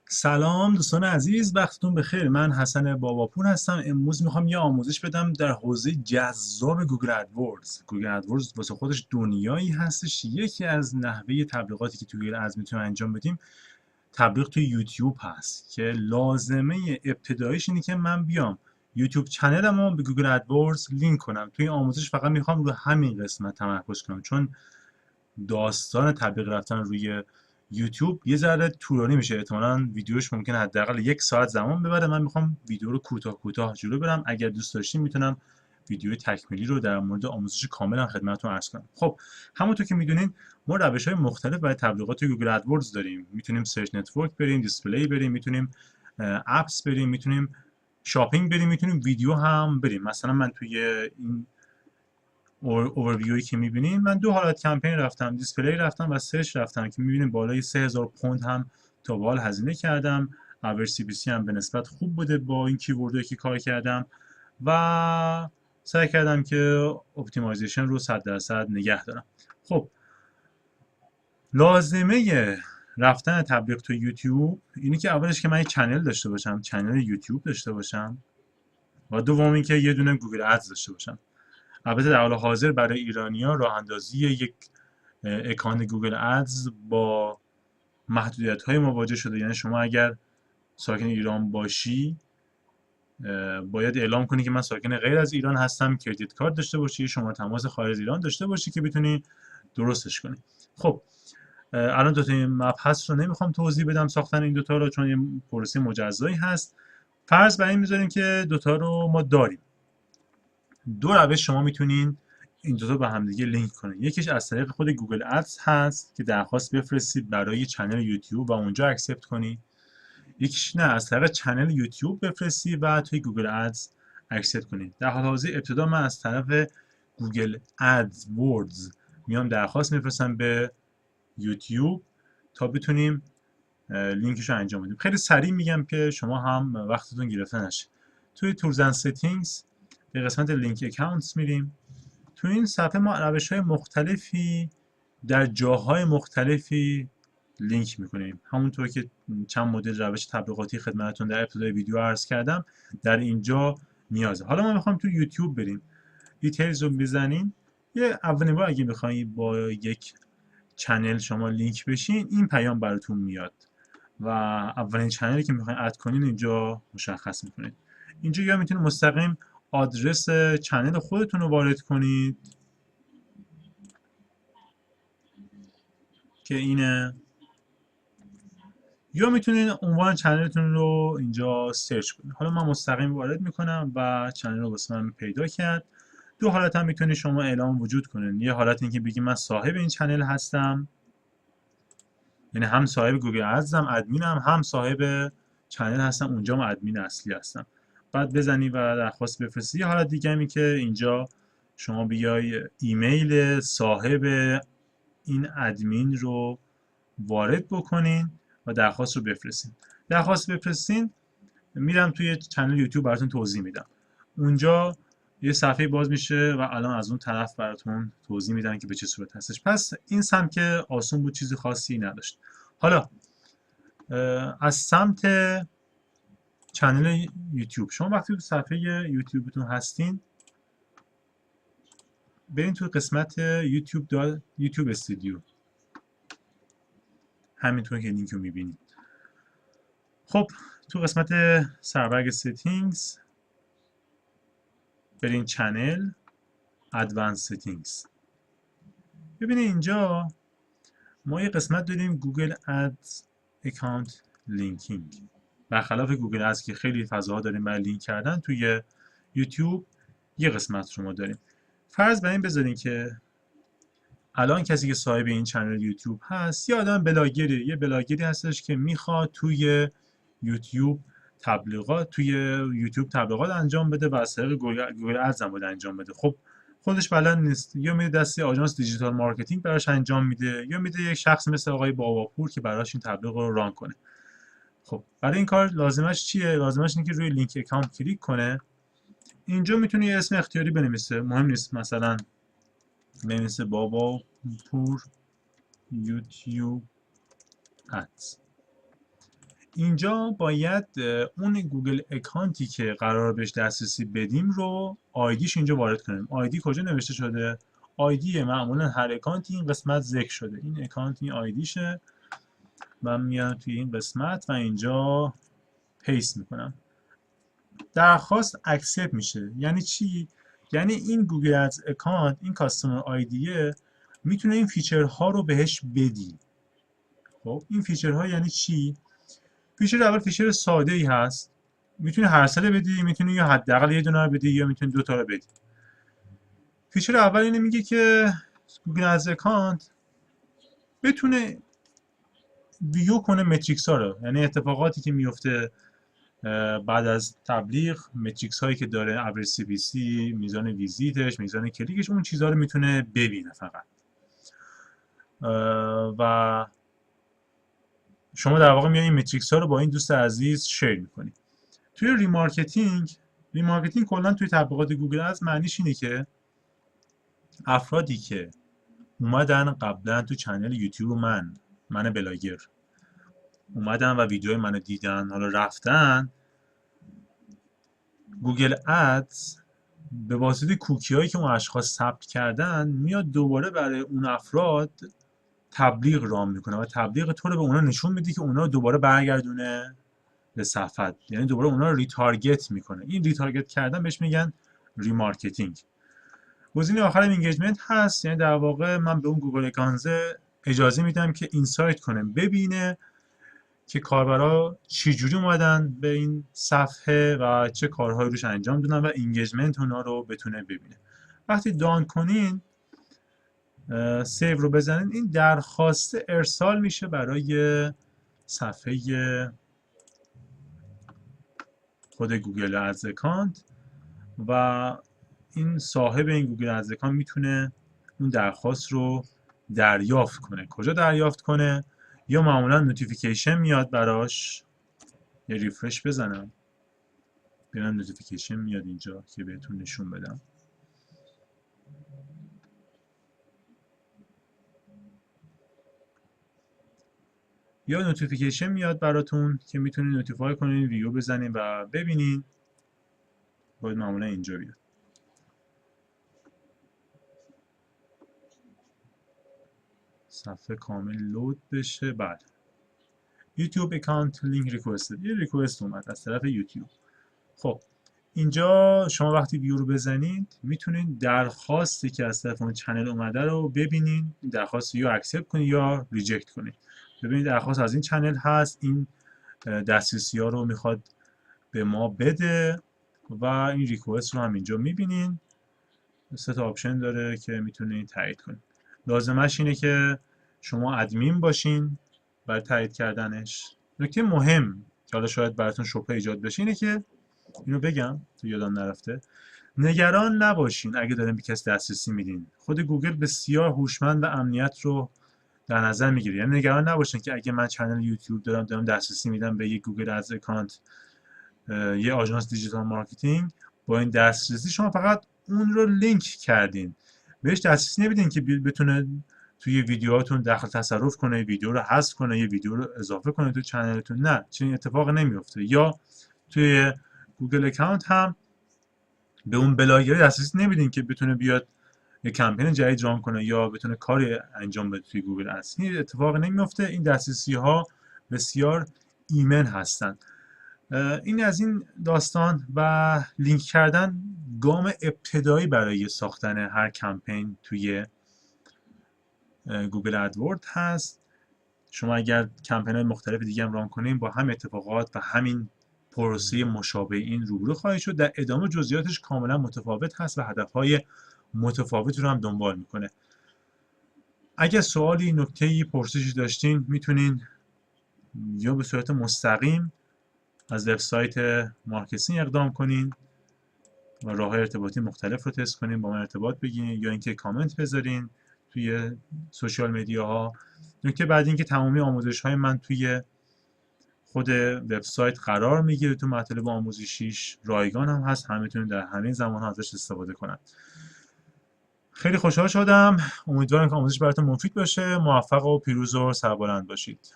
سلام دوستان عزیز، وقتتون بخیر. من حسن باباپور هستم. امروز میخوام یه آموزش بدم در حوزه جذاب گوگل ادورز. گوگل ادورز واسه خودش دنیایی هستش. یکی از نحوه تبلیغاتی که توی گوگل ادز میتونیم انجام بدیم تبلیغ توی یوتیوب هست که لازمه ابتداییش اینه که من بیام یوتیوب چنلمو به گوگل ادورز لینک کنم. توی آموزش فقط میخوام رو همین قسمت تمرکز کنم، چون داستان تبلیغ رفتن روی یوتیوب یه ذره طولانی میشه. احتمالاً ویدیوش ممکنه حداقل 1 ساعت زمان ببره. من میخوام ویدیو رو کوتاه کوتاه جلو برم. اگر دوست داشتین میتونم ویدیو تکمیلی رو در مورد آموزش کاملا خدمتتون عرض کنم. خب همونطور که میدونین ما روش‌های مختلف برای تبلیغات گوگل ادورز داریم. میتونیم سرچ نتورک بریم، دیسپلی بریم، میتونیم اپس بریم، میتونیم شاپینگ بریم، میتونیم ویدیو هم بریم. مثلا من توی این اوورویوی که میبینیم من 2 حالت کمپین رفتم، دیسپلی رفتم و سرچ رفتم که میبینیم بالای 3000 پوند هم تا به حال هزینه کردم. اوریج سی پی سی هم به نسبت خوب بوده با این کیوردایی که کار کردم و سعی کردم که اپتیمایزیشن رو 100% نگه دارم. خب لازمه رفتن تبلیغ تو یوتیوب اینی که اولش که من یک چنل داشته باشم، چنل یوتیوب داشته باشم، و دوم اینکه یه دونه گوگل ادز داشته باشم. البته در حال حاضر برای ایرانی‌ها راه اندازی یک اکانت گوگل ادز با محدودیت‌های مواجه شده. یعنی شما اگر ساکن ایران باشی باید اعلام کنی که من ساکن غیر از ایران هستم، کردیت کارت داشته باشی، شماره تماس خارج از ایران داشته باشی که بتونی درستش کنی. خب الان دوتا این مبحث رو نمیخوام توضیح بدم، ساختن این دوتا رو، چون یه پروسه مجزایی هست. فرض بر این میذاریم که دوتا رو ما داریم. دو روش شما میتونین این دوتا به همدیگه لینک کنید. یکیش از طریق خود گوگل ادز هست که درخواست بفرستید برای چنل یوتیوب و اونجا اکسپت کنید. یکیش نه، از طریق چنل یوتیوب بفرستید و توی گوگل ادز اکسپت کنید. در حال حاضر ابتدا من از طرف گوگل ادز وردز میام درخواست میفرستم به یوتیوب تا بتونیم لینکش رو انجام بدیم. خیلی سریع میگم که شما هم وقتتون گرفته نشه. توی تولز اند ستینگز به قسمت لینک اکاونتس میریم. تو این صفحه ما روش‌های مختلفی در جاهای مختلفی لینک میکنیم. همونطور که چند مدل روش تبلیغاتی خدمتتون در ابتدای ویدیو عرض کردم در اینجا نیازه. حالا ما میخوایم تو یوتیوب بریم. دیتیلز رو بزنین. یه اولین بار اگه بخواید با یک چنل شما لینک بشین این پیام براتون میاد و اولین چنلی که میخواین اد کنین اینجا مشخص میکنید. اینجا یا میتونید مستقیم آدرس چنل خودتون رو وارد کنید که اینه، یا میتونید عنوان چنلتون رو اینجا سرچ کنید. حالا من مستقیم وارد میکنم و چنل رو واسه من پیدا کرد. دو حالت هم میتونید شما اعلام وجود کنید. یه حالت این که بگید من صاحب این چنل هستم، یعنی هم صاحب گوگل ادزم، ادمینم، هم صاحب چنل هستم، اونجا من ادمین اصلی هستم. بعد بزنی و درخواست بفرستی. یه حالت دیگه همی که اینجا شما بیای ایمیل صاحب این ادمین رو وارد بکنین و درخواست رو بفرستین. درخواست بفرستین میرم توی چنل یوتیوب براتون توضیح میدم. اونجا یه صفحه باز میشه و الان از اون طرف براتون توضیح میدن که به چه صورت هستش. پس این سمت که آسون بود، چیزی خاصی نداشت. حالا از سمت چنل یوتیوب، شما وقتی تو صفحه یوتیوبتون هستین برین تو قسمت یوتیوب استودیو، همینطور که لینک رو میبینید. خب تو قسمت سربرگ ستینگز برین چنل ادوانس ستینگز. ببینید اینجا ما یه قسمت داریم گوگل ادز اکانت لینکینگ. برخلاف گوگل ادز که خیلی فضاها داریم برای لینک کردن، توی یوتیوب یه قسمت رو ما داریم. فرض بر این بذارین که الان کسی که صاحب این چنل یوتیوب هست یه آدم بلاگری، یه بلاگری هستش که میخواد توی یوتیوب تبلیغات انجام بده و از طریق گوگل ادز هم باید انجام بده. خب خودش بلد نیست، یا میده دست آژانس دیجیتال مارکتینگ براش انجام میده، یا میده یک شخص مثل آقای باباپور که براش این تبلیغ رو ران کنه. خب برای این کار لازمش چیه؟ لازمش اینه که روی لینک اکانت کلیک کنه. اینجا میتونه یه اسم اختیاری بنویسه، مهم نیست، مثلا بنویسه باباپور یوتیوب ادز. اینجا باید اون گوگل اکانتی که قرار بهش دسترسی بدیم رو آیدیش اینجا وارد کنیم. آیدی کجا نوشته شده؟ آیدی معمولا هر اکانتی این قسمت ذکر شده. این اکانت این آیدیشه. من میام توی این قسمت و اینجا پیست میکنم. درخواست اکسپت میشه. یعنی چی؟ یعنی این گوگل ادز اکانت، این کاستمر آیدیه، میتونه این فیچرها رو بهش بدی. خب این فیچرها یعنی چی؟ فیچر اول فیچر ساده ای هست. میتونی هر سه بدی، میتونی یا حداقل یه دونه رو بدی یا میتونی دو تا رو بدی. فیچر اول اینه میگه که گوگل ادز اکانت بتونه ویو کنه متریکس ها رو، یعنی اتفاقاتی که میفته بعد از تبلیغ، متریکس هایی که داره، اوریج سی پی سی، میزان ویزیتش، میزان کلیکش، اون چیزها رو میتونه ببینه فقط. و شما در واقع میای این متریکس ها رو با این دوست عزیز شیر میکنی. توی ریمارکتینگ کلا توی تبلیغات گوگل ادز معنیش اینه که افرادی که اومدن قبلا تو چنل یوتیوب من بلاگر اومدن و ویدیوی منو دیدن، حالا رفتن گوگل ادز به واسطه کوکی هایی که اون اشخاص ثبت کردن میاد دوباره برای اون افراد تبلیغ رام میکنه و تبلیغ تو رو به اونا نشون میده که اونا رو دوباره برگردونه به صفحت، یعنی دوباره اونا رو ریتارگت میکنه. این ریتارگت کردن بهش میگن ریمارکتینگ. گزینه آخرم اینگیجمنت هست، یعنی در واقع من به اون گوگل اکانزه اجازه میدم که اینسایت کنه، ببینه که کاربرا چجوری اومدن به این صفحه و چه کارهایی روش انجام دادن و اینگیجمنت اونا رو بتونه ببینه. وقتی دان کنین، سیو رو بزنین، این درخواست ارسال میشه برای صفحه خود گوگل ادز اکانت و این صاحب این گوگل ادز اکانت میتونه اون درخواست رو دریافت کنه. کجا دریافت کنه؟ یا معمولا نوتیفیکیشن میاد براش. یه ریفرش بزنم ببینم نوتیفیکیشن میاد اینجا که بهتون نشون بدم. یا نوتیفیکیشن میاد براتون که میتونید نوتیفای کنین، ویو بزنین و ببینین. باید معمولا اینجا بیاد. صفحه کامل لود بشه. بعد یوتیوب اکانت لینک ریکوست، یه ریکوست اومد از طرف یوتیوب. خب اینجا شما وقتی ویو رو بزنید میتونید درخواستی که از طرف اون چنل اومده رو ببینین. درخواست یا اکسپت کنید یا ریجکت کنید. ببینید درخواست از این چنل هست، این دسترسی ها رو میخواد به ما بده و این ریکوست رو هم اینجا میبینین. 3 تا آپشن داره که میتونید تایید کنید. لازمش اینه که شما ادمین باشین برای تایید کردنش. نکته مهم که حالا شاید براتون شبهه ایجاد بشه اینه که اینو بگم تو یادم نرفته، نگران نباشین اگه دارین به کسی دسترسی میدین. خود گوگل بسیار هوشمند و امنیت رو در نظر میگیره. یعنی نگران نباشین که اگه من چنل یوتیوب دارم دسترسی میدم به یک گوگل ادز اکانت، یه آژانس دیجیتال مارکتینگ، با این دسترسی شما فقط اون رو لینک کردین، بهش دسترسی نمیدین که بتونه توی ویدیوهاتون دخل تصرف کنه، ویدیو رو حذف کنه، یه ویدیو رو اضافه کنه تو چنلتون. نه، چنین اتفاقی نمیفته. یا توی گوگل اکانت هم به اون بلاگری دسترسی نمیدین که بتونه بیاد یه کمپین جدید ران کنه یا بتونه کاری انجام بده توی گوگل ادز. این اتفاق نمیفته. این دسترسی ها بسیار ایمن هستن. این از این داستان. و لینک کردن گام ابتدایی برای ساختن هر کمپین توی گوگل ادورد هست. شما اگر کمپین مختلف دیگه هم ران کنین با هم اتفاقات و همین پروسه مشابه این روبرو خواهید شد. در ادامه جزئیاتش کاملا متفاوت هست و هدفهای متفاوتی رو هم دنبال میکنه. اگر سوالی، نکته‌ای، پرسشی داشتین میتونین یا به صورت مستقیم از وبسایت مارکسینگ اقدام کنین و راه ارتباطی مختلف رو تست کنین، با من ارتباط بگیرین یا اینکه کامنت بذارین توی سوشال مدیاها. نکته بعدی این که تمامی آموزش‌های من توی خود وبسایت قرار میگیره، تو مطالب آموزشیش رایگان هم هست، همه میتونن در همه زمان‌ها ازش استفاده کنن. خیلی خوشحال شدم. امیدوارم که آموزش براتون مفید باشه. موفق و پیروز و سربلند باشید.